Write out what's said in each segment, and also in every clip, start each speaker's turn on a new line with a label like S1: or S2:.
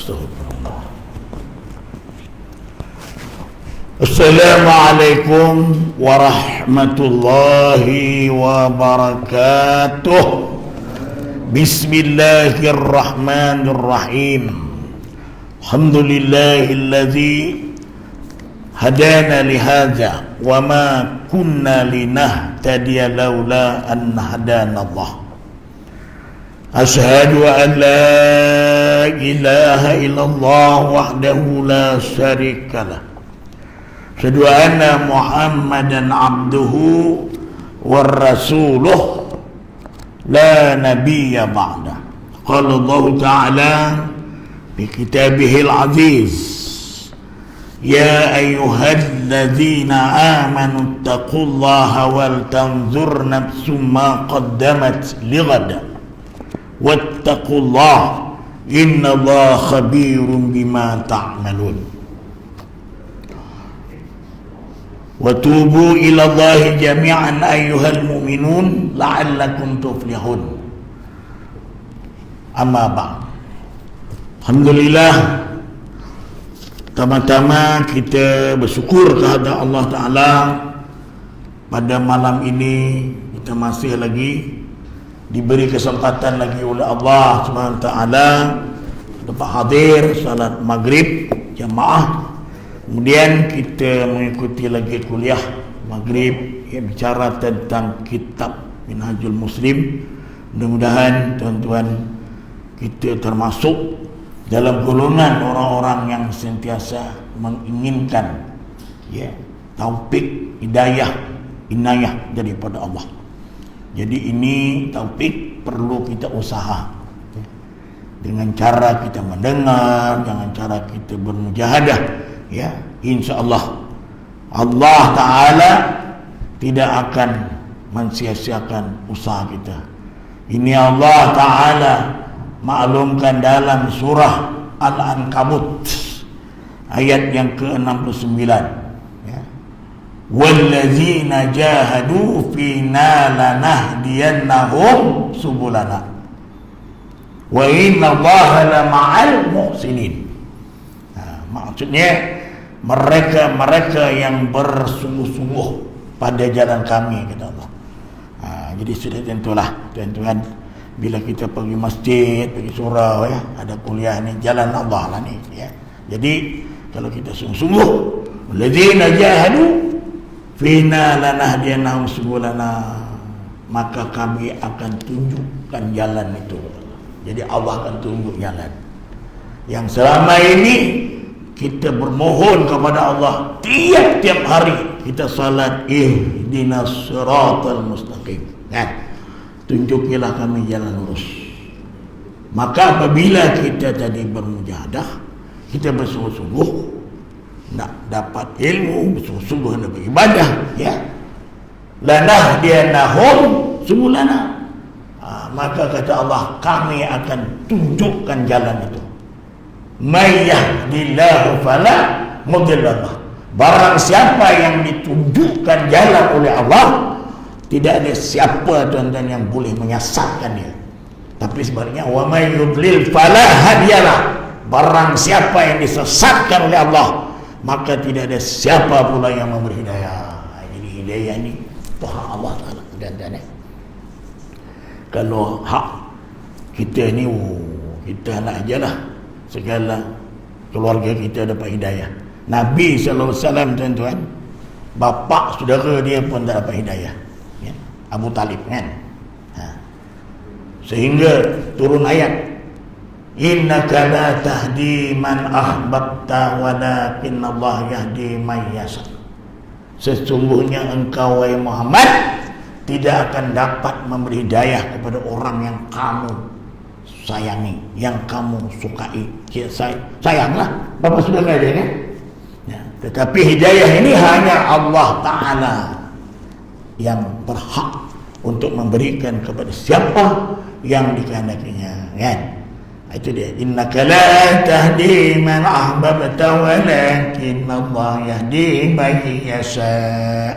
S1: Astagfirullah. Assalamualaikum warahmatullahi wabarakatuh. Bismillahirrahmanirrahim. Alhamdulillahilladzi hadana lihadza wa ma kunna linahtadiya laula an hadanallah. Asyhadu an la ilaha illallah wahdahu la syarikalah. Asyhadu anna Muhammadan abduhu wa rasuluh la nabiyya ba'da. Qala Allah Ta'ala fi kitabihil aziz, ya ayyuhalladzina amanu taqullaha wal tanzur nafsum ma qaddamat lighad wattaqullaha innallaha khabirum bima ta'malun. Wa tubu ila Allahi jami'an ayyuhal mu'minun la'allakum tuflihun. Amma ba'd. Alhamdulillah, pertama-tama kita bersyukur kepada Allah Ta'ala. Pada malam ini kita masih lagi diberi kesempatan lagi oleh Allah SWT dapat hadir salat maghrib jamaah. Kemudian kita mengikuti lagi kuliah maghrib yang bicara tentang kitab Minhajul Muslim. Mudah-mudahan tuan-tuan kita termasuk dalam golongan orang-orang yang sentiasa menginginkan taufik, hidayah, inayah daripada Allah. Jadi ini taufik perlu kita usaha dengan cara kita mendengar, dengan cara kita bermujahadah, insyaallah Allah Ta'ala tidak akan mensia-siakan usaha kita. Ini Allah Ta'ala maklumkan dalam surah Al-Ankabut ayat yang ke-69, wallazina jahadu fina lanahdiyannahum subulana wa innallaha lama'al muhsinin. Maksudnya mereka yang bersungguh-sungguh pada jalan kami, kata Allah. Jadi sudah tentulah tuan-tuan, bila kita pergi masjid, pergi surau, ada kuliah ni, jalan Allah lah ni, Jadi kalau kita sungguh-sungguh, wallazina jahadu fina lanahdiyannahum subulana, maka kami akan tunjukkan jalan itu. Jadi Allah akan tunjuk jalan yang selama ini kita bermohon kepada Allah tiap-tiap hari kita salat, ihdinas siratal mustaqim, tunjukilah kami jalan lurus. Maka apabila kita tadi bermujahadah, kita bersungguh-sungguh nak dapat ilmu, bersungguh-sungguh nak beribadah, lanahdiyannahum subulana, maka kata Allah, kami akan tunjukkan jalan itu. May yahdillahu fala mudhillalah. Barang siapa yang ditunjukkan jalan oleh Allah, tidak ada siapa tuan-tuan yang boleh menyesatkan dia. Tapi sebaliknya, wa may yudlil fala hadiyalah. Barang siapa yang disesatkan oleh Allah, maka tidak ada siapa pula yang memberi hidayah. Jadi hidayah ini Tuhan Allah Ta'ala. Dan kalau hak kita ni, kita nak ajalah segala keluarga kita dapat hidayah. Nabi SAW tuan-tuan, bapa saudara dia pun tak dapat hidayah, Abu Talib kan. Sehingga turun ayat, innaka la tahdi man ahbabta walakin Allah yahdi man yasha. Sesungguhnya engkau wahai Muhammad tidak akan dapat memberi hidayah kepada orang yang kamu sayangi, yang kamu sukai. Sayanglah bapa saudara dia kan. Tetapi hidayah ini hanya Allah Ta'ala yang berhak untuk memberikan kepada siapa yang dikehendakinya, kan? Itu dia, innaka la tahdi man ahbabta walakin Allah yahdi man yasha.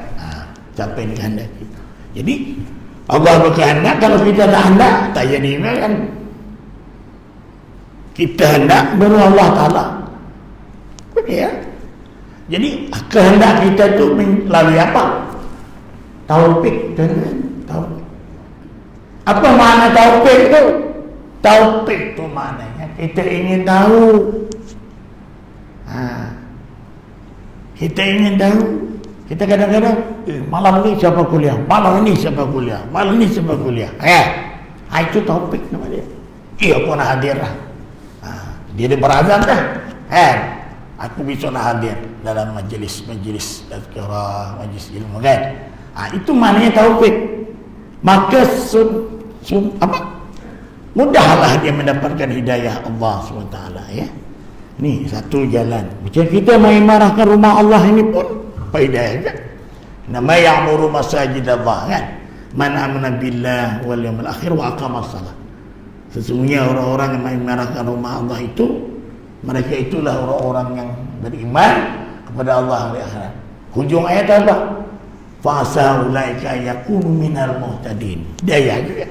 S1: Siapa yang dikehendaki. Jadi Allah berkehendak, kalau kita tak hendak tak jadi, kan? Kita hendak baru Allah Ta'ala. Ya. Jadi kehendak kita tu melalui apa? Taufik. Taufik. Apa makna taufik tu? Taufik tu maknanya kita ingin tahu. Kita ingin tahu. Kita kadang-kadang malam ni siapa kuliah, malam ni siapa kuliah, malam ni siapa kuliah. Itu taufik nama dia. Ia pun hadir lah. Dia berazam dah. Aku bisa nak hadir dalam majlis tazkirah, majlis ilmu kan. Itu maknanya taufik. Maka mudahlah dia mendapatkan hidayah Allah SWT ya. Ni satu jalan. Macam kita mai marahkan rumah Allah ini pun apa hidayah kan? Nama ya'muru masajid Allah kan. Man amana billah wal yawmil akhir wa aqamas salat. Sesungguhnya orang-orang yang mai marahkan rumah Allah itu, mereka itulah orang-orang yang beriman kepada Allah hari akhirat. Hujung ayat apa? Fasa ulaika yakunu minal muhtadin. Hidayah juga.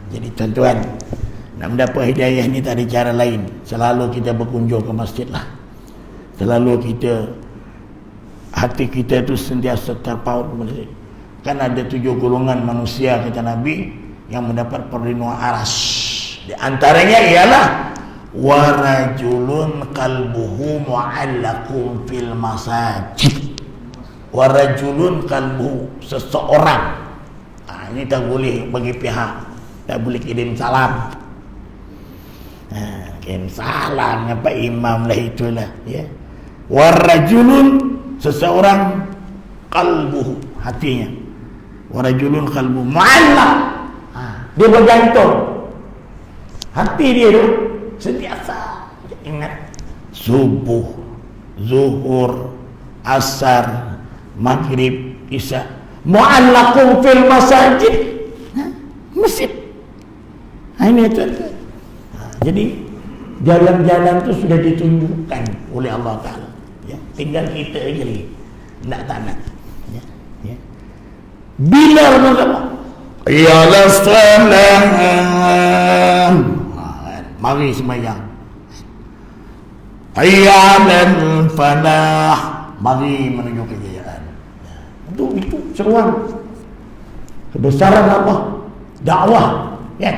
S1: Jadi tuan-tuan, nak mendapat hidayah ni tak ada cara lain. Selalu kita berkunjung ke masjid lah. Selalu kita, hati kita tu sentiasa terpaut masjid. Kan ada 7 golongan manusia kata Nabi yang mendapat perlindungan aras. Di antaranya ialah warajulun qalbuhu mu'allaqun fil masajid. Warajulun qalbuhu, seseorang. Ini tak boleh bagi pihak, tak boleh kirim salam. Kirim salam apa imam lah itulah ya. Warajulun, seseorang, qalbuhu, hatinya. Warajulun qalbuhu mu'allaq, dia bergantung. Hati dia tu sentiasa ingat subuh, zuhur, asar, maghrib, isya, mu'allaqun fil masajid, masjid. Ini tu. Jadi jalan-jalan tu sudah ditunjukkan oleh Allah Ta'ala ya. Tinggal kita aja lagi nak tak nak ya. Ya. Bila bersama ya salam, mari sembahyang. Ayyalan falah, mari menuju kejayaan. Itu seruan. Kebesaran apa? Dakwah ya.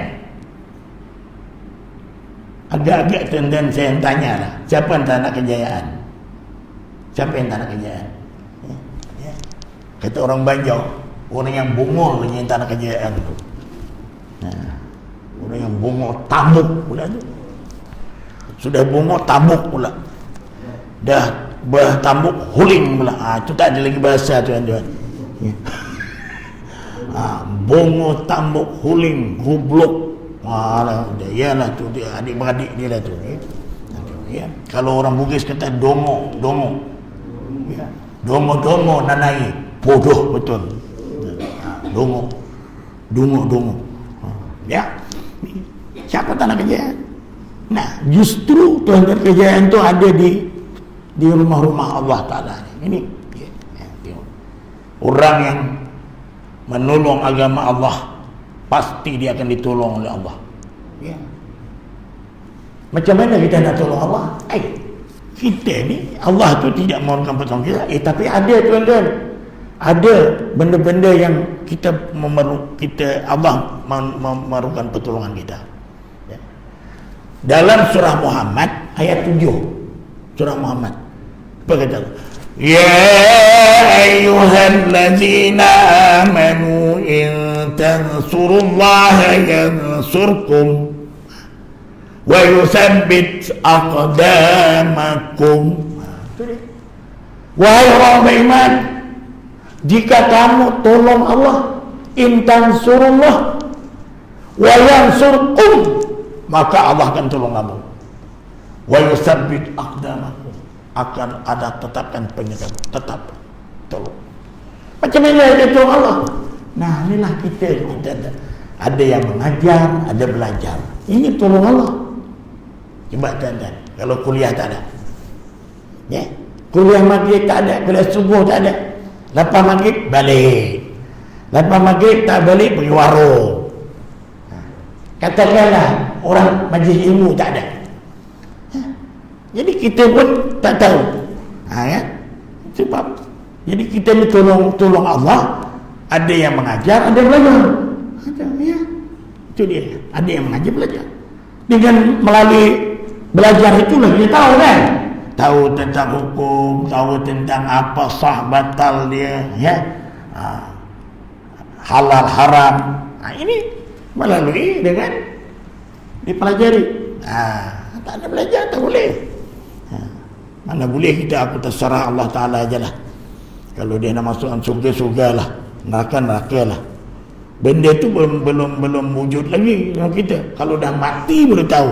S1: Agak-agak tuan-tuan saya tanya lah, siapa yang tak nak kejayaan? Siapa yang tak nak kejayaan? Ya. Kata orang Banjar, orang yang bungol yang tak nak kejayaan tu. Orang yang bungol tabuk pula tu. Sudah bungol tabuk pula. Dah bertabuk huling pula. Itu tak ada lagi bahasa tuan-tuan. Ya. Bungol tabuk huling gublok. Yalah tu dia adik-beradik dia lah tu ya. Kalau orang Bugis kata dongo ya. Dongo nanai bodoh betul. Dongo ya. Siapa tak nak kejayaan? Nah justru tuan-tuan kejayaan tu ada di rumah-rumah Allah Ta'ala ini ya. Orang yang menolong agama Allah pasti dia akan ditolong oleh Allah ya. Macam mana kita nak tolong Allah? Kita ni Allah tu tidak mohonkan pertolongan kita tapi ada tuan-tuan, ada benda-benda yang kita Allah memerlukan pertolongan kita ya. Dalam surah Muhammad ayat 7, surah Muhammad apa kata Allah? Ya ayyuhallazina amanu in tansurullaha yansurkum wa yuthabbit aqdamakum. Wahai orang beriman, jika kamu tolong Allah, in tansurullah wa yansurkum, maka Allah akan tolong kamu. Wa yuthabbit aqdamakum, akan ada tetapkan penyerang, tetap tolong. Macam mana dia tolong Allah? Nah inilah kita ada yang mengajar, ada belajar. Ini tolong Allah. Coba tuan-tuan, kalau kuliah tak ada ya? Kuliah maghrib tak ada, kuliah subuh tak ada, lepas maghrib balik, lepas maghrib tak balik pergi warung. Katakanlah orang majlis ilmu tak ada. Jadi kita pun tak tahu. Ya. Sebab jadi kita ni tolong Allah. Ada yang mengajar, ada yang belajar. Ya. Itu dia. Ada yang mengajar, belajar. Dengan melalui belajar itulah kita tahu kan. Tahu tentang hukum, tahu tentang apa sah batal dia, ya. Halal haram. Ini melalui dengan dipelajari. Tak ada belajar tak boleh. Mana boleh kita, aku terserah Allah Ta'ala aja lah. Kalau dia nak masukkan surga lah, neraka lah. Benda tu belum wujud lagi dalam kita. Kalau dah mati baru tahu.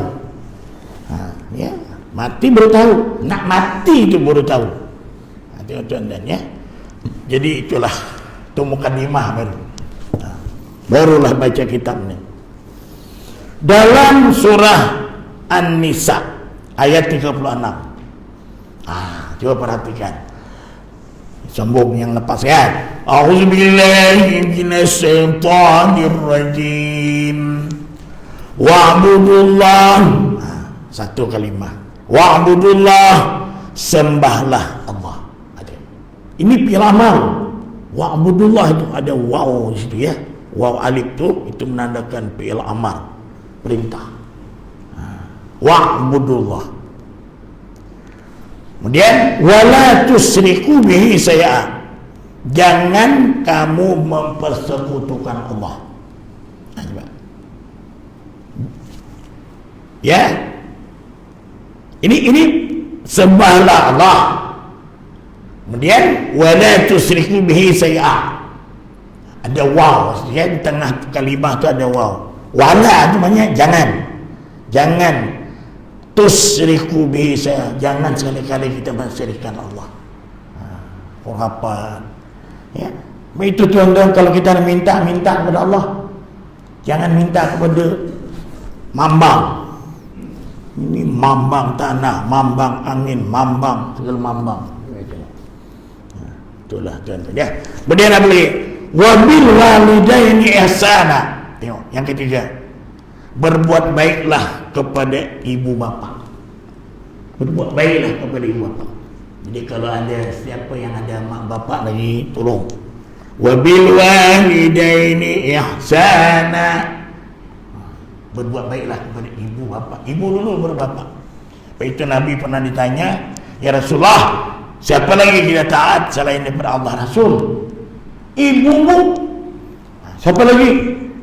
S1: Ya, mati baru tahu. Nak mati tu baru tahu. Tengok tuan-tuan ya. Jadi itulah tu mukadimah baru. Barulah baca kitab ni. Dalam surah An-Nisa ayat 36. Coba perhatikan. Sambung yang lepas kan. A'udzubillahi minasyaitonir rajim. Wa'budullah. Satu kalimah. Wa'budullah, sembahlah Allah. Ada. Ini fi'il amal. Wa'budullah itu ada waw di situ ya. Waw alif itu menandakan fi'il amal, perintah. Wa'budullah. Kemudian wala tusriku bihi syai'an. Jangan kamu mempersekutukan Allah. Ya. Ini sembahlah Allah. Kemudian wala tusriku bihi syai'an. Ada waw ya, di tengah kalimah tu ada waw. Wala tu maknanya jangan. Jangan tusriku bihi syai'an. Jangan sekali-kali kita mensyirikkan Allah. Apa? Ya. Itu tuan-tuan, kalau kita nak minta kepada Allah. Jangan minta kepada mambang. Ini mambang tanah, mambang angin, mambang segala mambang. Itulah tuan-tuan ya. Kemudian apa lagi? Wabil walidaini ihsana. Tengok yang ketiga. Berbuat baiklah kepada ibu bapa. Berbuat baiklah kepada ibu bapa. Jadi kalau ada siapa yang ada mak bapa lagi, tolong. Wabil walidaini ihsana. Berbuat baiklah kepada ibu bapa. Ibu dulu baru bapa. Sebab itu Nabi pernah ditanya, ya Rasulullah, siapa lagi kita taat selain daripada Allah Rasul? Ibumu. Siapa lagi?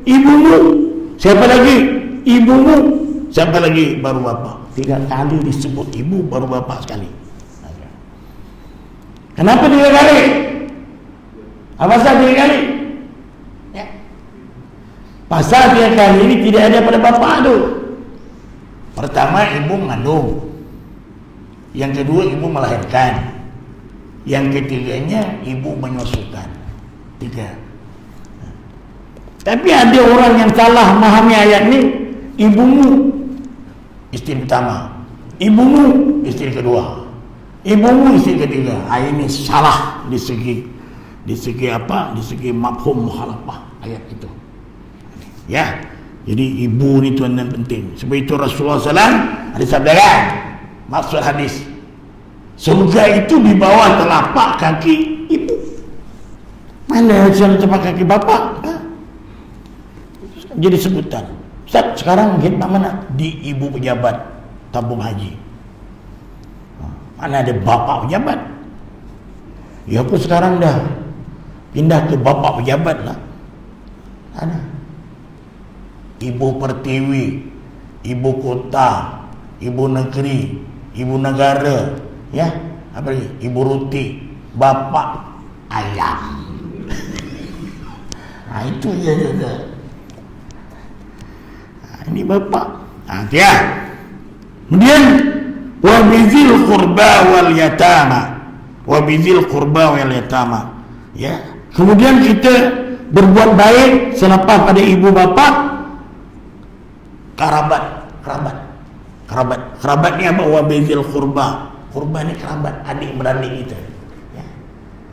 S1: Ibumu. Siapa lagi? Ibumu. Siapa lagi? Baru bapa. 3 kali disebut ibu, baru bapa sekali. Kenapa 3 kali? Apa pasal 3 kali? Ya. Pasal 3 kali ini tidak ada pada bapa tu. Pertama, ibu mengandung. Yang kedua, ibu melahirkan. Yang ketiganya, ibu menyusukan. 3. Tapi ada orang yang salah memahami ayat ni. Ibumu isteri pertama, ibumu isteri kedua, ibumu isteri ketiga. Ini salah di segi apa? Di segi mafhum mukhalafah ayat itu. Ya. Jadi ibu ni tuan-tuan penting. Sebab itu Rasulullah SAW ada sabdakan, maksud hadis, surga itu di bawah telapak kaki ibu. Mana yang telapak kaki bapa? Jadi sebutan. Ustaz, sekarang khidmat mana? Di ibu pejabat tabung haji. Mana ada bapa pejabat? Ya aku sekarang dah pindah ke bapa pejabat lah. Ada. Ibu pertiwi, ibu kota, ibu negeri, ibu negara, ya, apa lagi? Ibu ruti, bapa ayam. Itu je juga. Ini bapa. Ya. Kemudian wa bizil qurba wal yatama. Wa bizil qurba wal yatama. Ya. Kemudian kita berbuat baik selepas pada ibu bapa, kerabat ni apa? Wa bizil qurba. Qurba ni kerabat, adik beradik kita. Ya.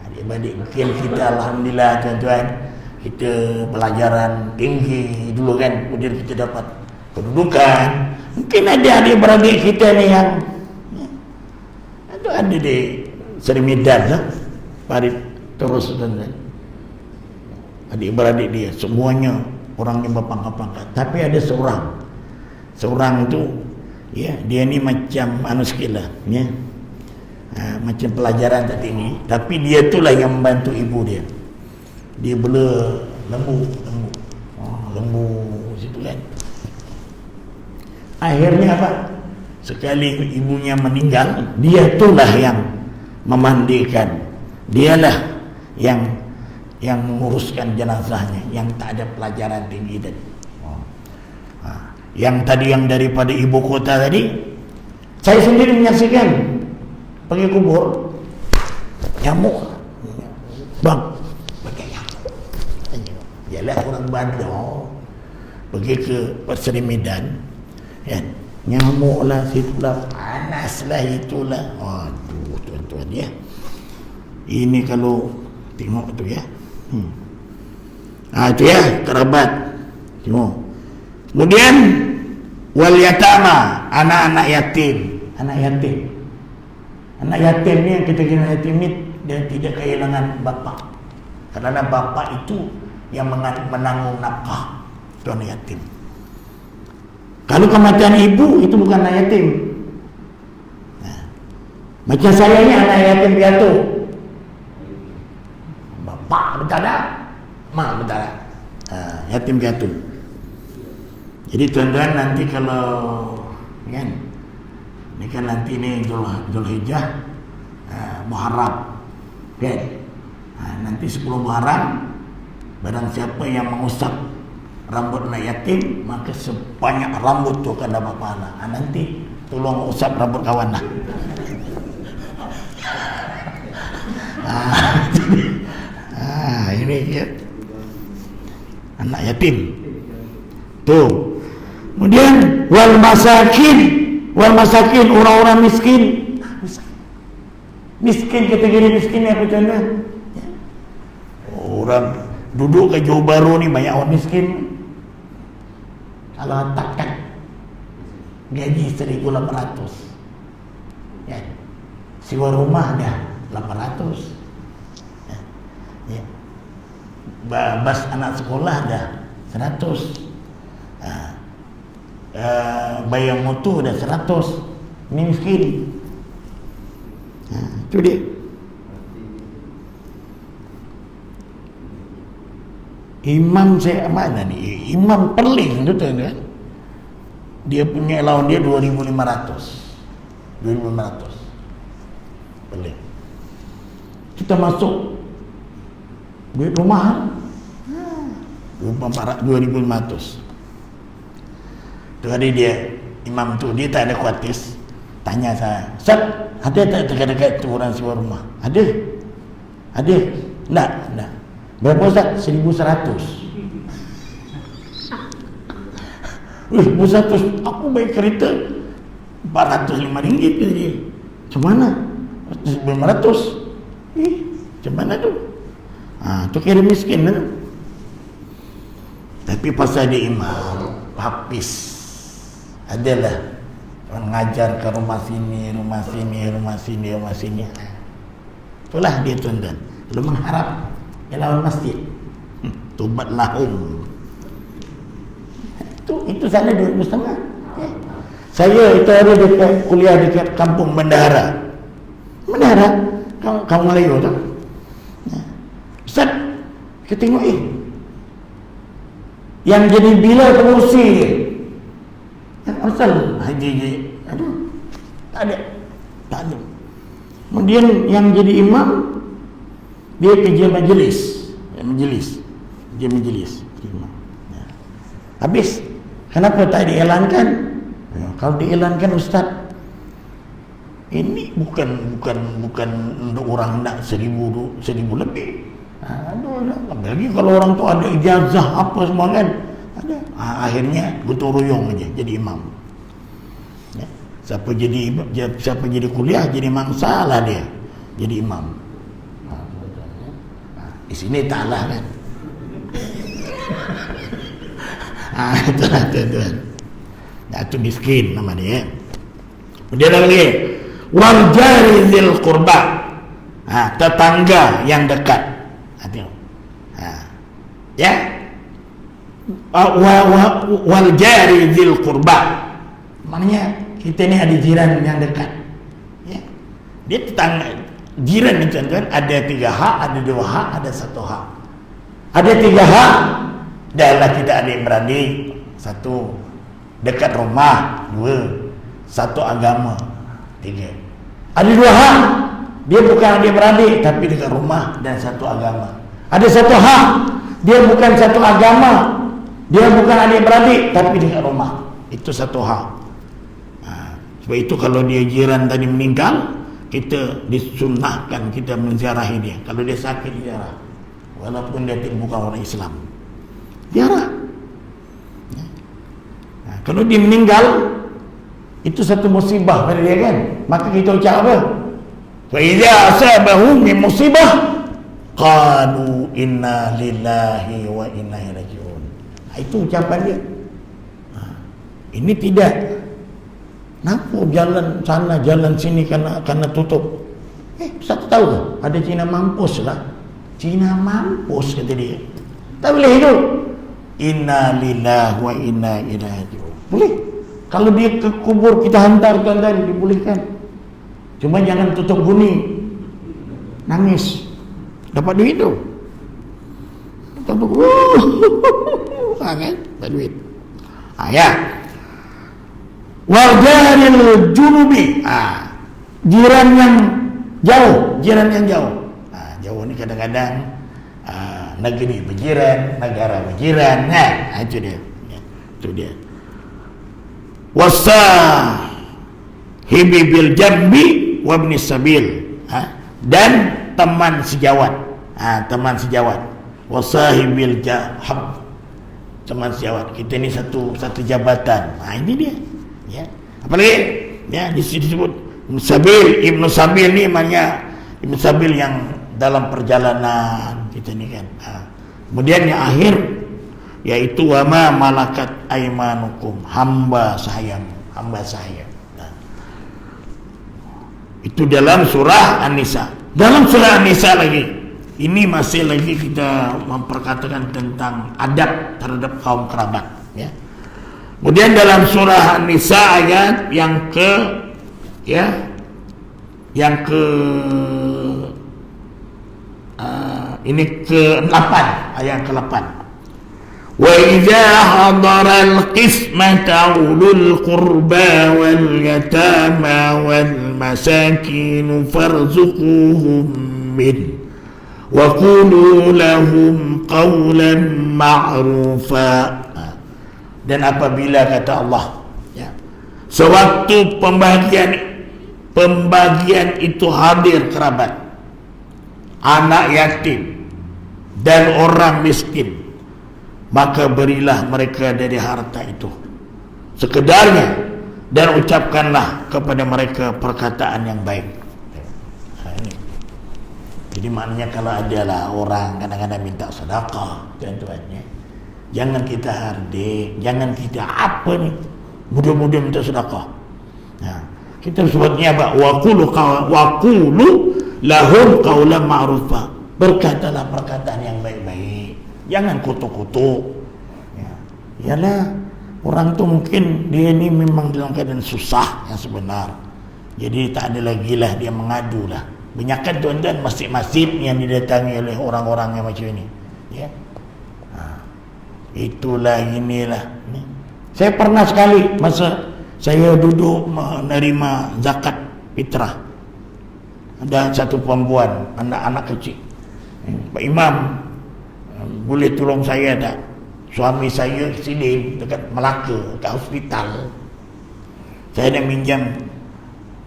S1: Adik beradik mungkin kita alhamdulillah tuan-tuan, kita pelajaran tinggi dulu kan, kemudian kita dapat kedudukan. Mungkin ada adik-beradik kita ni yang ada di Seri Medan lah, Parit terus dan adik-beradik dia semuanya orang yang berpangkat-pangkat. Tapi ada seorang tu, ya, dia ni macam sikit lah, ya. Macam pelajaran tak tinggi, tapi dia tu lah yang membantu ibu dia. Dia bela lembu situ kan. Akhirnya apa? Sekali ibunya meninggal, dia tu lah yang memandikan, dialah yang menguruskan jenazahnya, yang tak ada pelajaran tinggi tadi. Yang tadi yang daripada ibu kota tadi, saya sendiri menyaksikan pergi kubur, nyamuk, bang, pakai nyamuk. Yalah orang Bandar pergi ke Seri Medan, kan? Nyamuk lah, situlah, panas lah, itulah. Aduh, tuan-tuan ya. Ini kalau tengok tu ya. Itu ya, kerabat. Tengok. Kemudian wal yatama, anak-anak yatim. Anak yatim ni, yang kita kira yatim ni, dia tidak kehilangan bapa. Kerana bapa itu yang menanggung nafkah. Itu anak yatim. Kalau kematian ibu, itu bukan anak yatim. Macam saya ni anak yatim piatu. Bapa bentar dah, mak bentar dah. Yatim piatu. Jadi tuan-tuan, nanti kalau kan, ini kan nanti ni Zulhijjah, Muharram, kan? Nanti 10 Muharram, barang siapa yang mengusap rambut anak yatim, maka sebanyak rambut tu akan dapat pahala. Nanti tolong usap rambut kawan lah. Ini ya, anak yatim tu. Kemudian wal masakin, orang-orang miskin. Miskin, kategori miskin apa tuan-tuan? Orang duduk ke Johor Bahru ni banyak orang miskin. Kalau takkan gaji 1,800, ya, sewa rumah dah 800, ya. Bas anak sekolah dah 100, bayar motor dah 100. Ini miskin. Itu dia. Imam saya mana ni? Imam Perling tu kan? Dia punya lawan dia 2,500. Perling. Kita masuk duit rumah 2,500. Tu hari dia, imam tu, dia tak ada kuatis. Tanya saya, Ustaz, ada tak dekat-dekat tu orang sewa rumah? Ada. Tak. Berapa Ustaz? 1,100. 1,100. Aku bayar kereta 405 ringgit ke dia. Macam mana? 500. Macam mana tu? Tu kira miskin lah. Tapi pasal dia imam, hafiz, adalah mengajar ke rumah sini. Itulah dia tuan-tuan. Lu mengharap dia lawan masjid. Tobat lahum. Itu sana 2,500. Saya itu ada dekat kuliah dekat kampung Bendahara. Kamu Melayu tak? Ustaz, kita tengok yang jadi bila pengurusi dia. Asal haji. Aduh. Tak ada. Kemudian yang jadi imam, dia kerja majlis. Habis. Kenapa tak diiklankan? Kalau diiklankan Ustaz, ini bukan untuk orang nak 1,000 lebih. Lagi kalau orang tu ada ijazah apa semua kan, ada. Akhirnya gotong royong aja jadi imam. Ya. Siapa jadi kuliah jadi mangsa lah dia jadi imam. Di sini taklah kan. Itulah tuan-tuan. Itu miskin nama dia. Kemudian lagi wal jari dzil qurba, tetangga yang dekat. Ya, wal jari dzil qurba, maknanya kita ni ada jiran yang dekat. Ya, dia tetangga. Jiran itu kan ada 3 hak, ada 2 hak, ada 1 hak. Ada 3 hak, adalah kita adik-beradik, 1 dekat rumah, 2 1 agama, 3. Ada 2 hak, dia bukan adik-beradik tapi dekat rumah dan 1 agama. Ada 1 hak, dia bukan 1 agama, dia bukan adik-beradik tapi dekat rumah. Itu 1 hak. Sebab itu kalau dia jiran tadi meninggal, kita disunnahkan kita menziarahi dia. Kalau dia sakit, ziarah, walaupun dia bukan orang Islam, ziarah. Kalau dia meninggal, itu satu musibah pada dia kan, maka kita ucap apa? Fa idza asabahum min musibah qalu inna lillahi wa inna ilaihi raji'un. Itu ucapan dia. Ini tidak. Kenapa jalan sana jalan sini karena tutup? Ustaz tahu ke? Ada Cina mampus lah. Cina mampus kata dia. Tak boleh hidup. Inna lillahi wa inna ilaihi raji'un. Boleh. Kalau dia ke kubur kita hantarkan tadi, dibolehkan. Cuma jangan tutup guni. Nangis. Dapat duit tu. Dapat kan? Dapat duit. Ya. Wajaril junubi, jiran yang jauh, jauh ni kadang-kadang negeri berjiran, negara berjiran, itu dia. Wasahibi bil jambi wabni sabil, dan teman sejawat, wasahibil jahab, teman sejawat. Kita ni satu jabatan. Ini dia. Ya. Apalagi ya disebut Ibnu Sabil ni maknanya Ibnu Sabil yang dalam perjalanan kita ni kan. Kemudian yang akhir yaitu wa ma malakat aimanukum, hamba saya. Itu dalam surah An-Nisa. Dalam surah An-Nisa lagi, ini masih lagi kita memperkatakan tentang adab terhadap kaum kerabat, ya. Kemudian dalam surah An-Nisa ayat yang ke-8, ayat ke-8. Wa idza hadara al-qismata ulul qurba wal yatama wal masakin farzuquhum min wa qulu lahum qawlan ma'rufa. Dan apabila kata Allah, ya, sewaktu pembagian itu hadir kerabat, anak yatim dan orang miskin, maka berilah mereka dari harta itu sekedarnya dan ucapkanlah kepada mereka perkataan yang baik. Jadi maknanya kalau adalah orang kadang-kadang minta sedekah, tuan-tuannya, jangan kita hardik, jangan kita apa ni, mudah-mudah minta sedekah. Kita sebutnya apa? Waqulu lahum qawlan ma'rufa. Berkatalah perkataan yang baik-baik, jangan kutuk-kutuk. Yalah, orang tu mungkin dia ni memang dalam keadaan susah yang sebenar, jadi tak ada lagi lah dia mengadu lah. Banyakkan tuan-tuan masjid-masjid yang didatangi oleh orang-orang yang macam ini, ya. Itulah inilah. Saya pernah sekali masa saya duduk menerima zakat fitrah, ada satu perempuan, anak-anak kecil. Pak Imam, boleh tolong saya tak? Suami saya silin dekat Melaka, dekat hospital. Saya nak minjam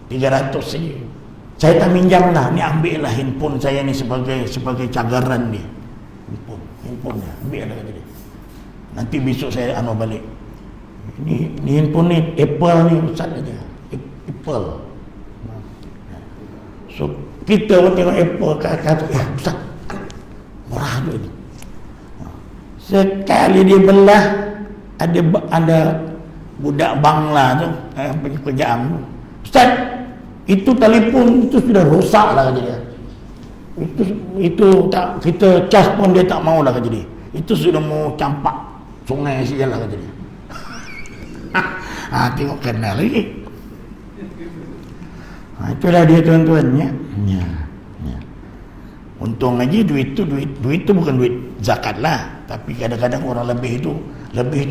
S1: 300 saja. Saya tak minjam lah, ni ambil lah handphone saya ni sebagai cagaran dia. Handphone-nya, ambil lah kata dia. Nanti besok saya balik. Ni handphone ni Apple ni Ustaz kata. Apple. So kita tengok Apple kata, Ustaz, murah duit ni. Sekali dia belah ada budak Bangla tu pergi kerjaan tu, Ustaz, itu telefon itu sudah rosak lah kata dia. Itu tak, kita cas pun dia tak mau lah kata dia. Itu sudah mau campak sungai saja lah kata dia. Tengok kenal lagi. Itulah dia tuan-tuan ya. Untung aja duit tu bukan duit zakat lah, tapi kadang-kadang orang lebih itu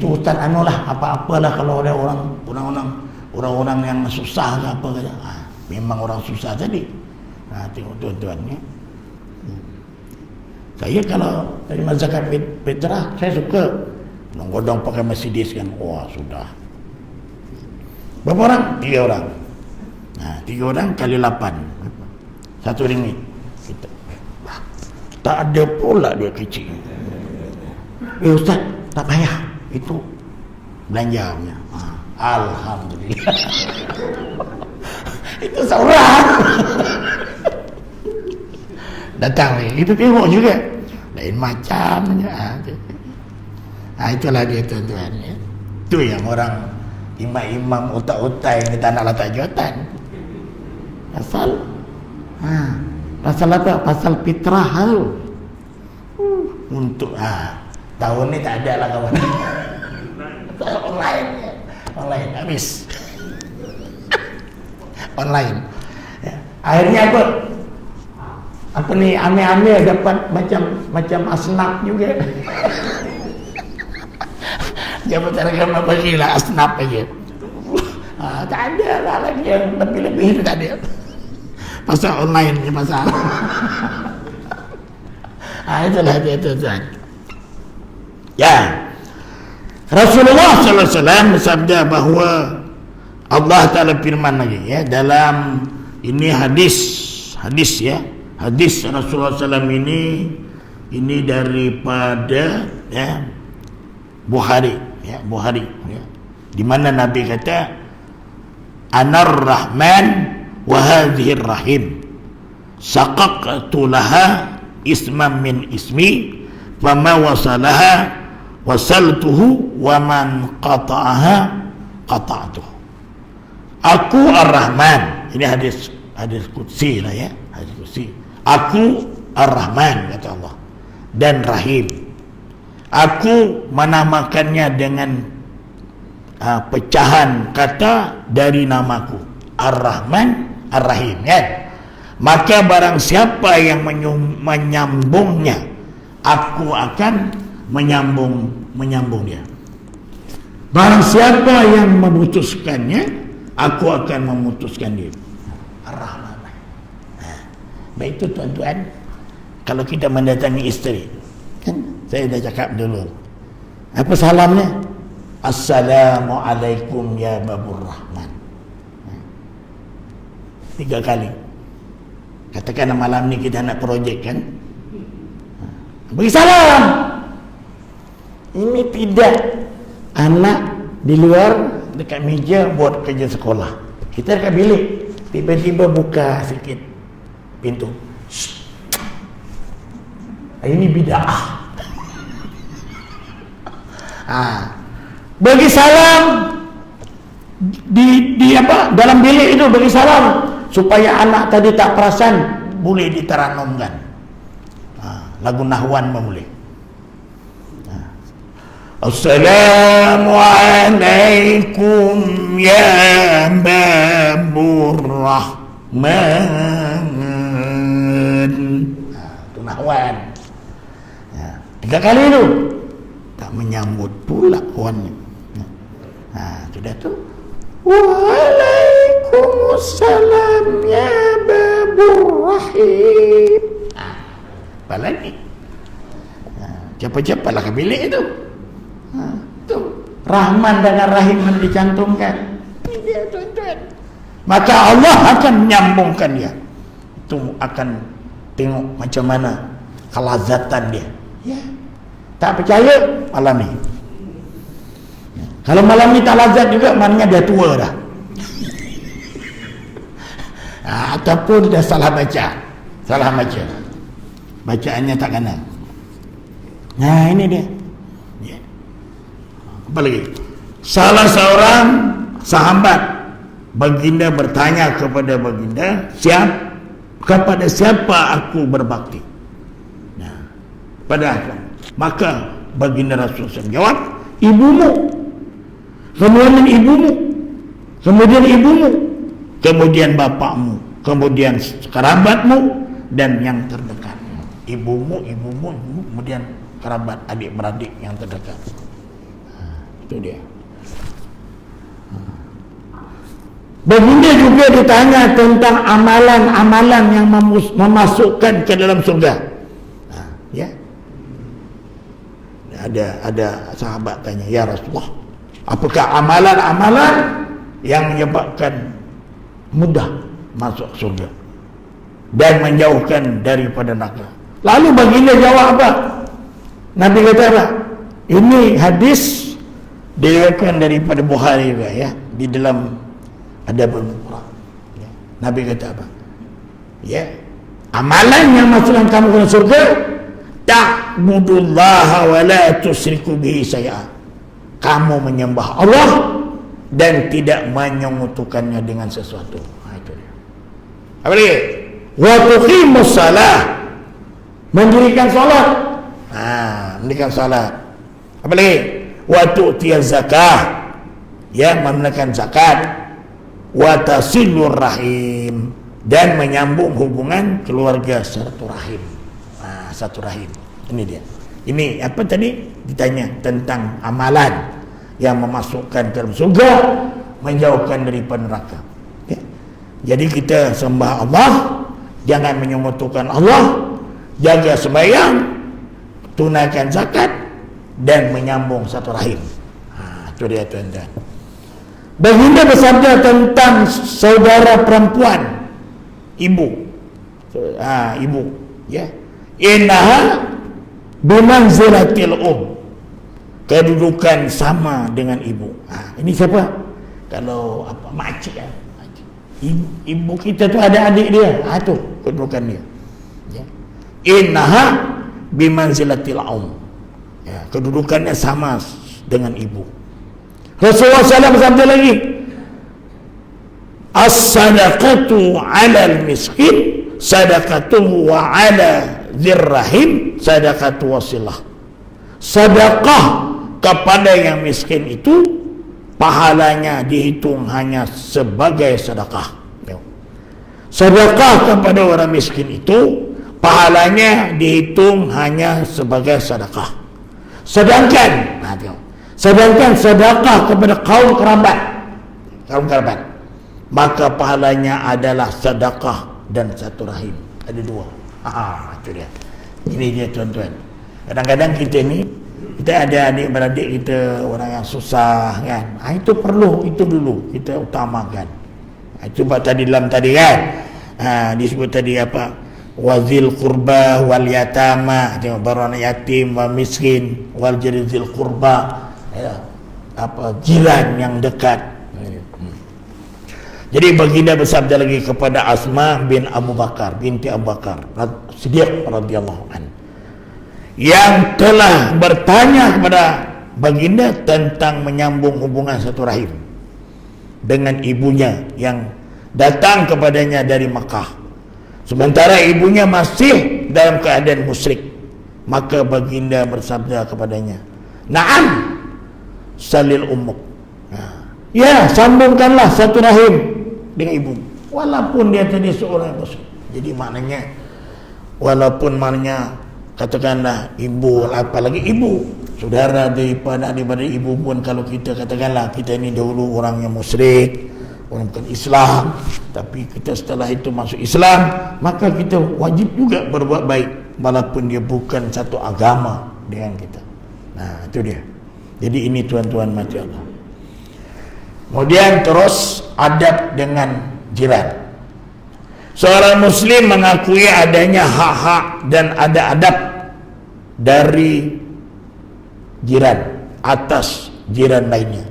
S1: Ustaz lah, apa-apalah kalau ada orang-orang yang susah ke apa kata. Memang orang susah tadi. Tengok tuan-tuan ya. Saya kalau terima zakat fitrah, saya suka godong pakai Mercedes kan. Wah, sudah. Berapa orang? 3 orang. 3 orang kali 8. 1 ringgit. Tak ada pula dia kecil. Ustaz, tak payah. Itu belanja punya. Alhamdulillah. Itu seorang. Datang ni, itu tengok juga. Lain macamnya. Itulah dia tuan-tuan. Itu yang orang imam-imam otak-otak yang kita nak letak jawatan. Pasal apa? Pasal fitrah tu. Untuk tahun ni tak ada lah kawan. Online habis. Online. Akhirnya apa? Apa ni, ame-ame dapat macam asnaf juga. Jabatan agama bagilah asnaf aja. Tak ada lah lagi yang lebih-lebih itu tak ada. Pasal online ni pasal. Itulah dia tuan. Ya. Rasulullah sallallahu alaihi wasallam bersabda bahawa Allah Taala firman lagi ya dalam ini hadis ya. Hadis Rasulullah SAW ini daripada ya Bukhari ya, di mana Nabi kata Anar Rahman wa hadhihi Rahim saqaqtu laha isman min ismi fama wasalaha wasaltuhu wa man qata'aha qata'tuhu. Aku Ar-Rahman. Ini hadis qudsi lah ya, hadis qudsi. Aku Ar-Rahman kata Allah dan Rahim. Aku menamakannya dengan pecahan kata dari namaku Ar-Rahman Ar-Rahim ya. Maka barang siapa yang menyambungnya, aku akan menyambung dia. Barang siapa yang memutuskannya, aku akan memutuskan dia. Ar-Rahman. Baik itu tuan-tuan, kalau kita mendatangi isteri, kan saya dah cakap dulu. Apa salamnya? Assalamualaikum ya Babur Rahman. 3 kali. Katakan malam ni kita nak projek kan, bagi salam. Ini tidak anak di luar dekat meja buat kerja sekolah. Kita dekat bilik, tiba-tiba buka sikit pintu. Ini bid'ah. Bagi salam di apa dalam bilik itu, bagi salam supaya anak tadi tak perasan, boleh diteranumkan. Lagu nahwan boleh. Assalamualaikum ya Babur Rahman. Itu nahwan. 3 kali itu. Tak menyambut pula kawannya. Sudah tu. Waalaikumsalam ya Babur Rahim. Apa lagi? Cepat-cepatlah ke bilik itu. Tu Rahman dengan Rahim dicantumkan. Ini dia tuan-tuan. Maka Allah akan menyambungkan dia. Itu akan tengok macam mana kelazatan dia. Ya. Tak percaya malam ni. Kalau malam ni tak lazat juga, maknanya dia tua dah. Ataupun dia salah baca. Bacaannya tak kena. Nah, ini dia. Apa lagi? Salah seorang sahabat baginda bertanya kepada baginda, kepada siapa aku berbakti? Nah, pada apa? Maka baginda Rasulullah jawab, ibumu, kemudian ibumu, kemudian ibumu, kemudian bapakmu, kemudian kerabatmu, dan yang terdekat. Ibumu, kemudian kerabat, adik-beradik yang terdekat. Itu dia. Baginda juga ditanya tentang amalan-amalan yang memasukkan ke dalam surga. Ya. Ada sahabat tanya, ya Rasulullah, apakah amalan-amalan yang menyebabkan mudah masuk surga dan menjauhkan daripada neraka? Lalu baginda jawab apa? Nabi kata apa? Ini hadis diriwayatkan daripada Bukhari juga, ya, di dalam Adabul Mufrad. Ya. Nabi kata apa? Ya, amalan yang masukkan kamu ke surga, ta'budullaha wa la tusyriku bihi syai'a. Kamu menyembah Allah dan tidak menyekutukannya dengan sesuatu. Itu dia. Apa lagi? Wa tuqimus shalah. Mendirikan salat. Mendirikan salat. Apa lagi? Wa tu'tiyaz zakah. Ya, menunaikan zakat. Wa tasilur rahim, dan menyambung hubungan keluarga satu rahim. Satu rahim. Ini dia. Ini apa tadi? Ditanya tentang amalan yang memasukkan ke dalam surga, menjauhkan daripada neraka. Ya. Jadi kita sembah Allah, jangan menyekutukan Allah, jaga sembahyang, tunaikan zakat, dan menyambung satu rahim. Itu dia tuan-tuan. Baginda bersabda tentang saudara perempuan, ibu. Ibu, ya. Innaha bimanzilatil kedudukan sama dengan ibu. Ini siapa? Kalau apa, makcik kan? Ibu kita tu ada adik dia. Tu kedudukan dia. Ya. Innaha bimanzilatil ya, kedudukannya sama dengan ibu. Rasulullah SAW bersabda lagi, as-sadaqatu 'alal miskin sadaqatuhu wa 'ala dzirrahim sadaqatu wasilah. Sedekah kepada yang miskin itu pahalanya dihitung hanya sebagai sedekah. Sedekah kepada orang miskin itu pahalanya dihitung hanya sebagai sedekah. Sedangkan sedekah kepada kaum kerabat, maka pahalanya adalah sedekah dan satu rahim. Ada dua. Itu dia. Ini dia tuan-tuan. Kadang-kadang kita ada adik-beradik kita, orang yang susah kan. Itu perlu, itu dulu kita utamakan. Cuba tadi kan. Disebut tadi apa? Wazil qurba wal yatama, tengok baru anak yatim, wal miskin, wal jarizil qurba, ya, apa, jiran yang dekat. Jadi baginda bersabda lagi kepada Asma bin Abu Bakar, binti Abu Bakar Siddiq radhiyallahu anhu, yang telah bertanya kepada baginda tentang menyambung hubungan satu rahim dengan ibunya yang datang kepadanya dari Makkah, sementara ibunya masih dalam keadaan musyrik. Maka baginda bersabda kepadanya, "Na'am, salil ummuk." Ya, sambungkanlah satu rahim dengan ibu, walaupun dia tadi seorang musyrik. Jadi maknanya, walaupun maknanya katakanlah ibu, apalagi ibu, saudara daripada ibu pun, kalau kita katakanlah kita ini dahulu orang yang musyrik, orang bukan Islam, tapi kita setelah itu masuk Islam, maka kita wajib juga berbuat baik walaupun dia bukan satu agama dengan kita. Itu dia. Jadi ini tuan-tuan mati Allah. Kemudian terus adab dengan jiran. Seorang muslim mengakui adanya hak-hak dan ada adab dari jiran atas jiran lainnya.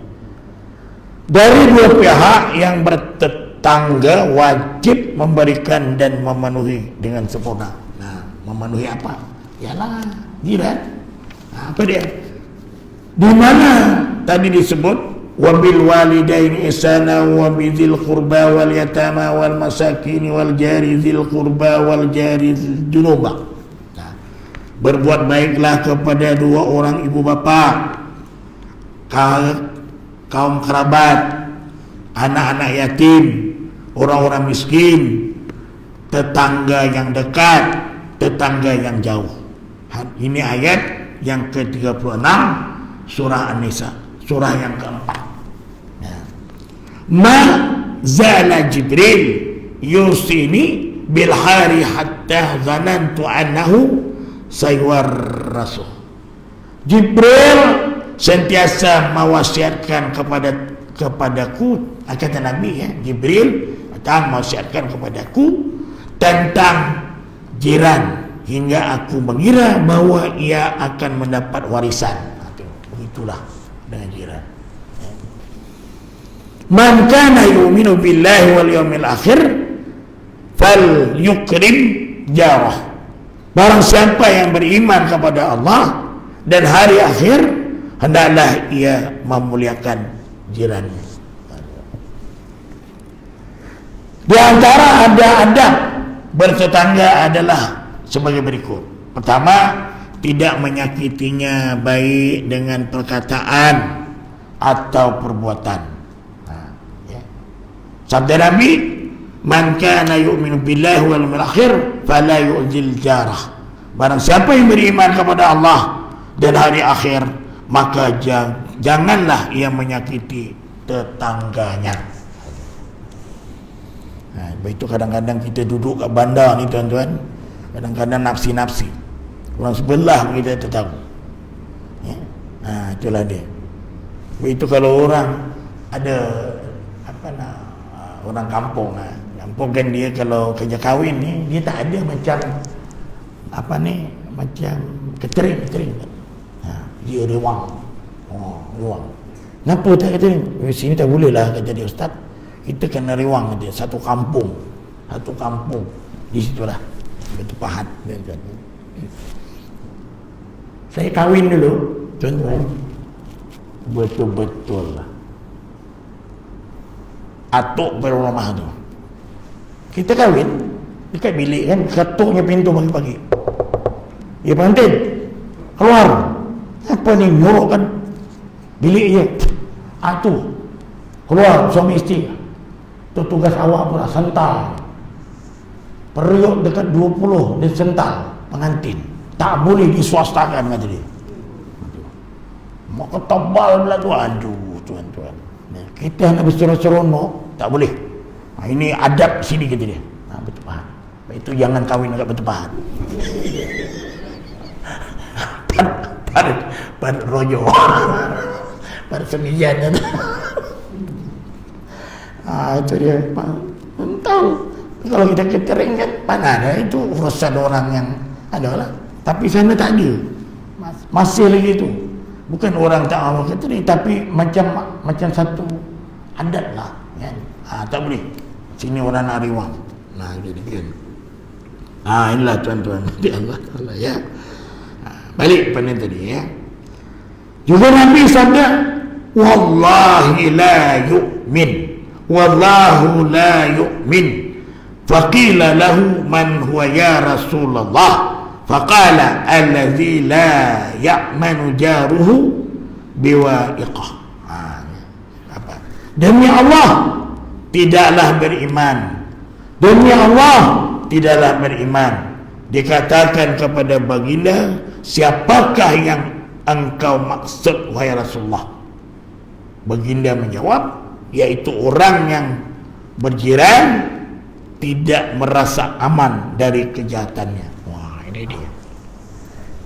S1: Dari dua pihak yang bertetangga wajib memberikan dan memenuhi dengan sempurna. Memenuhi apa? Yalah, jiran. Apa dia? Di mana tadi disebut wa bil walidaini ihsana wa bidzil qurba wal yatama wal masakin wal jari dzil qurba wal jari dzil junuba. Berbuat baiklah kepada dua orang ibu bapa, kaum kerabat, anak-anak yatim, orang-orang miskin, tetangga yang dekat, tetangga yang jauh. Ini ayat yang ke-36 surah An-Nisa, surah yang keempat. Ma zala Jibril yusini bil hari hatta zanantu annahu saywar rasul. Jibril sentiasa mewasiatkan kepadaku, kata Nabi ya, Jibril datang mewasiatkan kepadaku tentang jiran hingga aku mengira bahwa ia akan mendapat warisan. Begitulah dengan jiran. Man kana yu'minu billahi wal yawmil akhir fal yukrim jarah. Barang siapa yang beriman kepada Allah dan hari akhir, hendaklah ia memuliakan jirannya. Di antara adab bertetangga adalah sebagai berikut. Pertama, tidak menyakitinya baik dengan perkataan atau perbuatan. Sabda Nabi, man kana yu'minu billahi wal yawmil akhir fala yu'zil jarah. Barang siapa yang beriman kepada Allah dan hari akhir, maka janganlah ia menyakiti tetangganya. Nah, itu kadang-kadang kita duduk kat bandar ni tuan-tuan, kadang-kadang nafsi-nafsi orang sebelah kita tak tahu ya? Itulah dia. Itu kalau orang ada orang kampung kan dia kalau kerja kahwin ni, dia tak ada macam macam catering dia rewang. Rewang. Kenapa tak catering? Sini tak boleh lah, kata dia, ustaz, kita kena rewang dia satu kampung di situlah Betupahat. Saya kahwin dulu tuan-tuan, betul-betul lah atuk berumah tu. Kita kahwin dekat bilik kan, ketuknya pintu pagi-pagi. Ya pengantin keluar. Apa ni nyorok kan bilik je. Tu keluar suami isteri. Tu tugas awak pula sental. Periuk dekat 20 dia sental pengantin. Tak boleh diswastakan kata dia. Mak ketebal pula tu. Aduh tuan-tuan. Kita nak berseronok tak boleh. Ini adab sini kata dia. Betupahat. Itu jangan kahwin dekat Betupahat. Pada rojo. Pada semijan. Itu dia. Tahu. Kalau kita catering kan mana itu urusan orang yang adalah. Tapi sana tak ada. Masih lagi tu. Bukan orang tak mahu catering, tapi macam satu adat lah kan? Tak boleh sini orang nak riwang. Jadi kan inilah tuan-tuan di Allah Ta'ala ya. Balik pada tadi ya. Juga Nabi sabda, wallahi la yu'min, wallahu la yu'min. Faqila lahu man huwa ya Rasulullah, faqala alladhi la ya'manu jaruhu biwa'iqah. Demi Allah tidaklah beriman, demi Allah tidaklah beriman. Dikatakan kepada baginda, siapakah yang engkau maksud wahai Rasulullah? Baginda menjawab, yaitu orang yang berjiran tidak merasa aman dari kejahatannya. Wah, ini dia.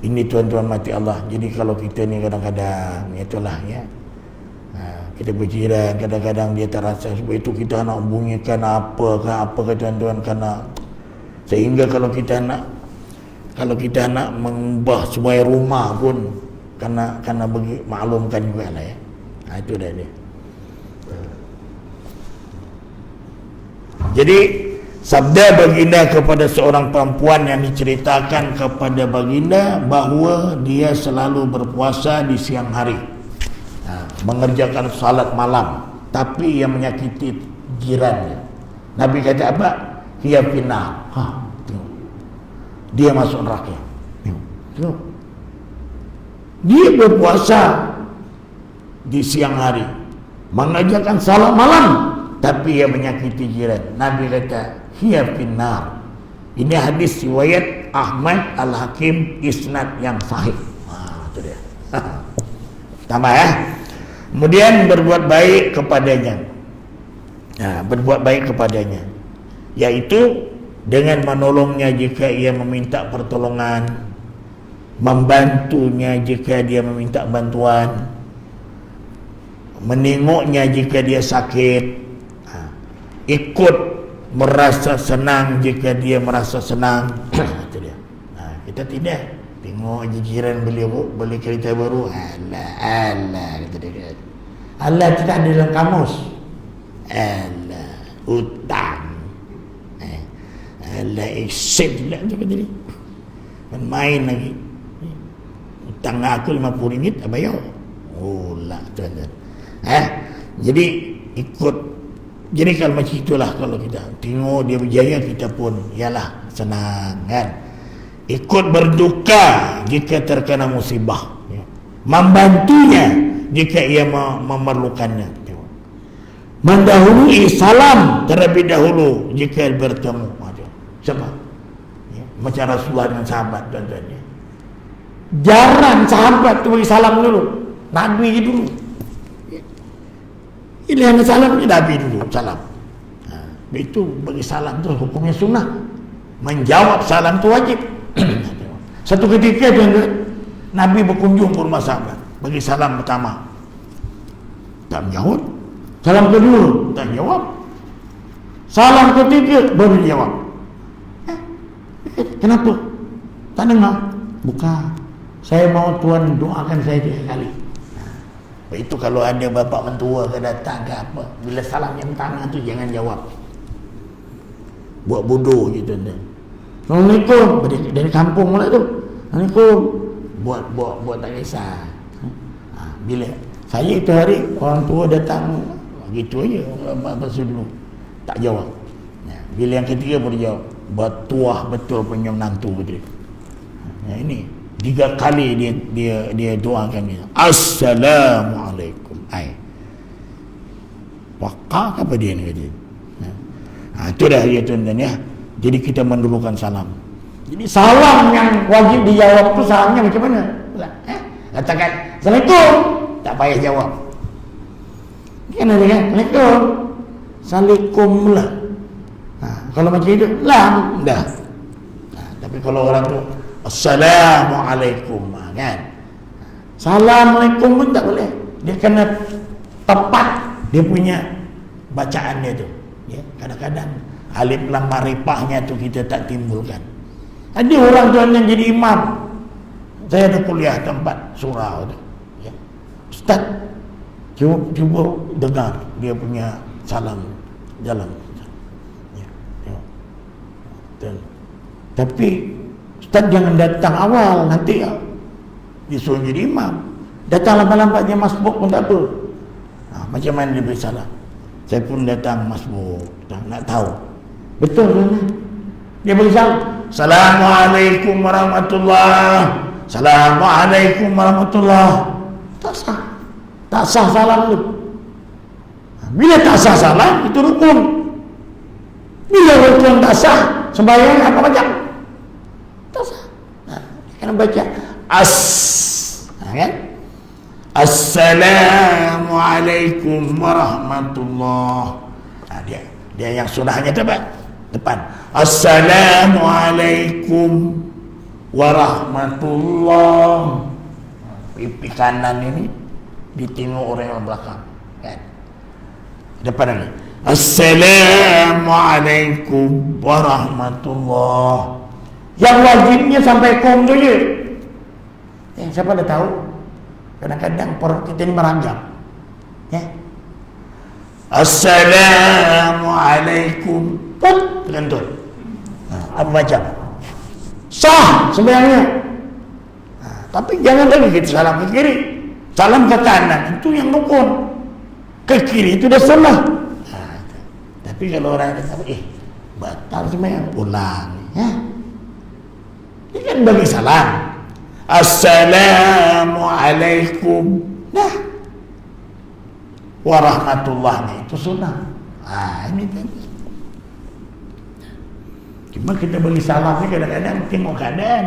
S1: Ini tuan-tuan mati Allah. Jadi kalau kita ni kadang-kadang itulah ya, kita berjiran, kadang-kadang dia terasa sebab itu kita nak bunyikan apa ke tuan-tuan, kerana sehingga kalau kita nak mengubah semua rumah pun kena bagi maklumkan juga lah ya. Itu dah dia. Jadi sabda baginda kepada seorang perempuan yang diceritakan kepada baginda bahawa dia selalu berpuasa di siang hari. mengerjakan salat malam tapi ia menyakiti jirannya, Nabi kata apa? Hiya finnar. Tengok. Dia masuk neraka. Tengok. Dia berpuasa di siang hari, mengerjakan salat malam tapi ia menyakiti jiran, Nabi kata hiya finnar. Ini hadis riwayat Ahmad Al-Hakim, isnad yang sahih. Itu dia. Tambah ya. Kemudian berbuat baik kepadanya. Berbuat baik kepadanya, yaitu dengan menolongnya jika ia meminta pertolongan, membantunya jika dia meminta bantuan, menengoknya jika dia sakit, ikut merasa senang jika dia merasa senang. Itu dia. Kita tidak tengok jiran beli kereta baru, alah kata dia. Allah tidak ada dalam kamus. Allah hutang. Allah exit pula tu kata dia. Main lagi. Hutang aku RM50 tak bayar. Oh lah tuan-tuan. Jadi ikut. Jadi kalau macam itulah, kalau kita tengok dia berjaya, kita pun ialah senang kan. Ikut berduka jika terkena musibah, membantunya jika ia memerlukannya, mendahului salam terlebih dahulu jika bertemu. Siapa? Macam Rasulullah dengan sahabat, tuan-tuan. Jarang sahabat tu bagi salam dulu, Nabi dulu. Ini yang salam ni Nabi dulu salam. Itu bagi salam tu hukumnya sunnah. Menjawab salam tu wajib. Satu ketika tuan-tuan, Nabi berkunjung ke rumah sahabat, bagi salam pertama tak menjawab. Salam kedua tak jawab. Salam ketiga baru jawab. Kenapa? Tak dengar? Bukan. Saya mau Tuan doakan saya 3 kali. Itu kalau ada bapa mentua ke datang ke apa, bila salam yang pertama tu jangan jawab. Buat bodoh je tuan-tuan. Assalamualaikum, dari kampung pula tu. Assalamualaikum. Buat tak kisah. Bila saya itu hari orang tua datang, gitu aja, basuh dulu. Tak jawab. Bila yang ketiga baru jawab. Bertuah betul punya menantu dia. Ini 3 kali dia doakan dia. Assalamualaikum. Wakak apa dia ni kata. Itu dah dia tuan-tuan ya. Jadi kita mendulukan salam. Jadi salam yang wajib dijawab tu salamnya macam mana? Katakan Assalamualaikum, tak payah jawab. Kan ada kan? Assalamualaikum. Assalamualaikum lah. Kalau macam itu lah dah. Tapi kalau orang tu Assalamualaikum kan, Assalamualaikum pun tak boleh. Dia kena tepat dia punya bacaan dia tu ya. Kadang-kadang alif lam marifahnya tu kita tak timbulkan. Ada orang tuan yang jadi imam, saya ada kuliah tempat surau tu ya. Ustaz cuba dengar dia punya salam jalan ya. Tapi Ustaz jangan datang awal, nanti disuruh jadi imam. Datang lambat-lambat dia masbuk pun tak apa. Macam mana dia beri salam? Saya pun datang masbuk, nak tahu betul kan? Dia beri salam, Assalamualaikum warahmatullahi. Assalamualaikum warahmatullahi. Tak sah salam tu. Bila tak sah salam, itu rukun. Bila rukun tak sah, sembahyang apa macam? Kena baca kan? Assalamualaikum warahmatullahi. Dia yang sunahnya depan. Assalamualaikum warahmatullahi. Pipi kanan ini ditengok orang yang belakang kan? Depan lagi. Assalamualaikum warahmatullahi. Yang wajibnya sampai kum tu je. Siapa dah tahu? Kadang-kadang perut kita ni merangkap. Ya. Assalamualaikum. Terkentut. Apa macam? Sah sembahyangnya. Tapi jangan lagi kita salam ke kiri. Salam ke kanan itu yang rukun, ke kiri itu dah sunnah. Tapi kalau orang kata batal sembahyang, ulang ya. Ini kan bagi salam, assalamualaikum, nah warahmatullahi itu sunnah. Ini tadi. Cuma kita bagi salam ni kadang-kadang tengok keadaan.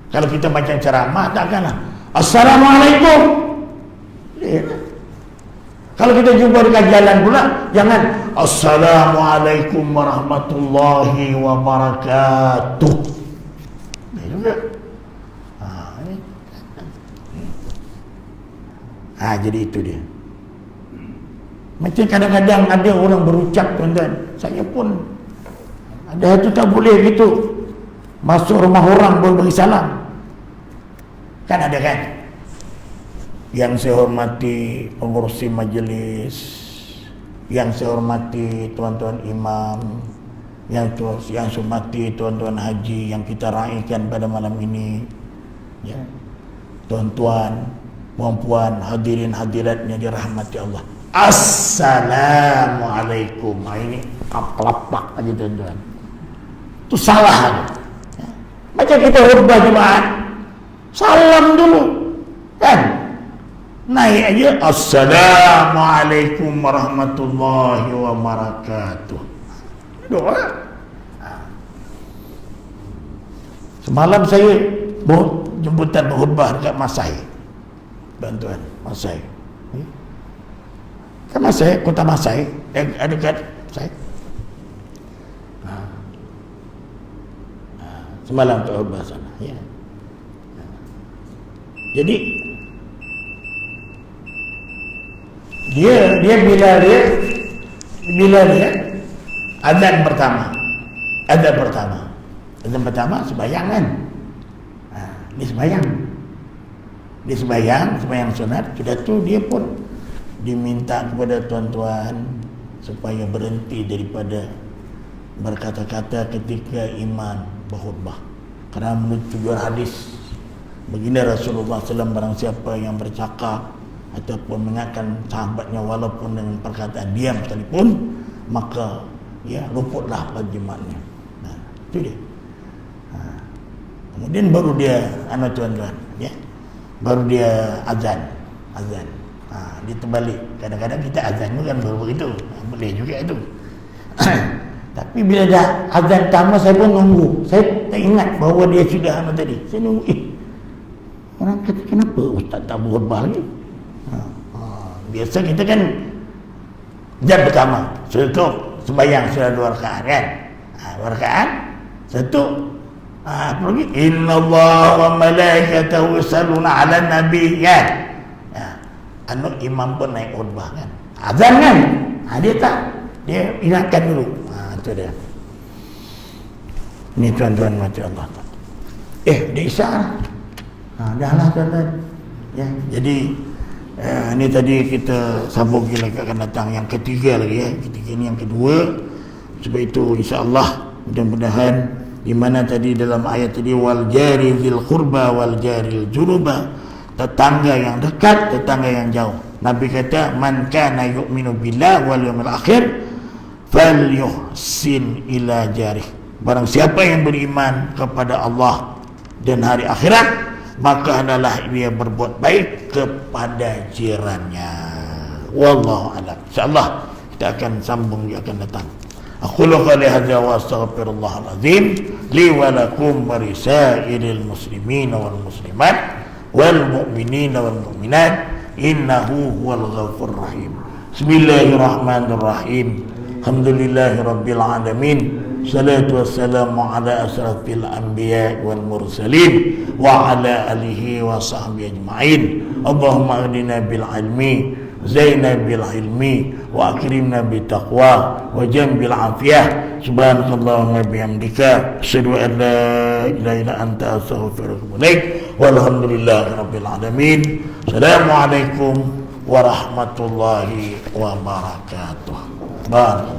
S1: Kalau kita baca ceramah takkanlah assalamualaikum. Kalau kita jumpa dekat jalan pula, jangan assalamualaikum warahmatullahi wabarakatuh. Ini juga. Jadi itu dia. Macam kadang-kadang ada orang berucap, tuan-tuan, saya pun ada itu tak boleh gitu. Masuk rumah orang boleh bagi salam. Kan ada kan? Yang saya hormati pengurusi majlis, yang saya hormati tuan-tuan imam, yang saya hormati tuan-tuan haji yang kita raikan pada malam ini, ya. Tuan-tuan, puan-puan, hadirin hadiratnya dirahmati Allah. Assalamualaikum. Ini kaplapak aja tuan-tuan. Itu salah aja. Ya. Macam kita khutbah Jumaat, salam dulu, kan? Naik aja assalamualaikum warahmatullahi wabarakatuh. Doa. Semalam saya jemputan berkhutbah dekat Masai. Bantuan Masai. Kan Masai, kota Masai, dekat saya. Semalam tu khutbah sana, ya. Jadi dia bila dia azan pertama sembahyang kan, dia sembahyang sunat. Sudah tu dia pun diminta kepada tuan-tuan supaya berhenti daripada berkata-kata ketika imam berkhutbah, kerana menurut tujuan hadis baginda Rasulullah SAW, barang siapa yang bercakap ataupun mengingatkan sahabatnya walaupun dengan perkataan diam sekalipun, maka ya luputlah jimatnya. Itu dia. Kemudian baru dia tuan-tuan, ya, baru dia azan. Dia terbalik. Kadang-kadang kita azan kan baru begitu, boleh juga itu. Tapi bila dah azan pertama, saya pun nunggu. Saya tak ingat bahawa dia sudah tadi. Saya nunggu. Orang kata kenapa ustaz tak berkhutbah lagi? Biasa kita kan jam pertama satu sembahyang sudah 2 rakaat kan, 2 rakaat satu pergi innallaha wa malaikatahu yusalluna 'alan nabi kan, imam pun naik khutbah kan, azan kan, dia tak, dia ingatkan dulu. Itu dia. Ini tuan-tuan mati Allah. Dia isyak dah lah tuan-tuan ya. Jadi ini tadi kita sambung lagi akan datang yang ketiga lagi ya. Ketiga ini yang kedua. Sebab itu insya-Allah mudah-mudahan di mana tadi dalam ayat tadi wal jari zil qurba wal jaril junuba, tetangga yang dekat, tetangga yang jauh. Nabi kata man kana yu'minu billah wal yawmil akhir falyuhsin ila jarih. Barang siapa yang beriman kepada Allah dan hari akhirat, maka adalah dia berbuat baik kepada jirannya. Wallahu a'lam. Insyaallah kita akan sambung, dia akan datang. Aqulu qali hadza wa astaghfirullahal azim li wa lakum wa lisairil muslimin wal muslimat wal mu'minin wal mu'minat innahu huwal ghafurur rahim. Bismillahirrahmanirrahim. Alhamdulillahirabbil alamin. Salatu wassalamu ala asrafil anbiya wal mursalin wa ala alihi wa sahbihi ajma'in. Allahumma ahdina bil ilmi, zaina bil ilmi, wa akrimna bit taqwa, wa jambil afiyah. Subhanakallahumma bihamdika asyhadu an la ilaha illa anta astaghfiruka wa atubu ilaik. Walhamdulillahirabbil alamin. Assalamualaikum warahmatullahi wabarakatuh. Bye.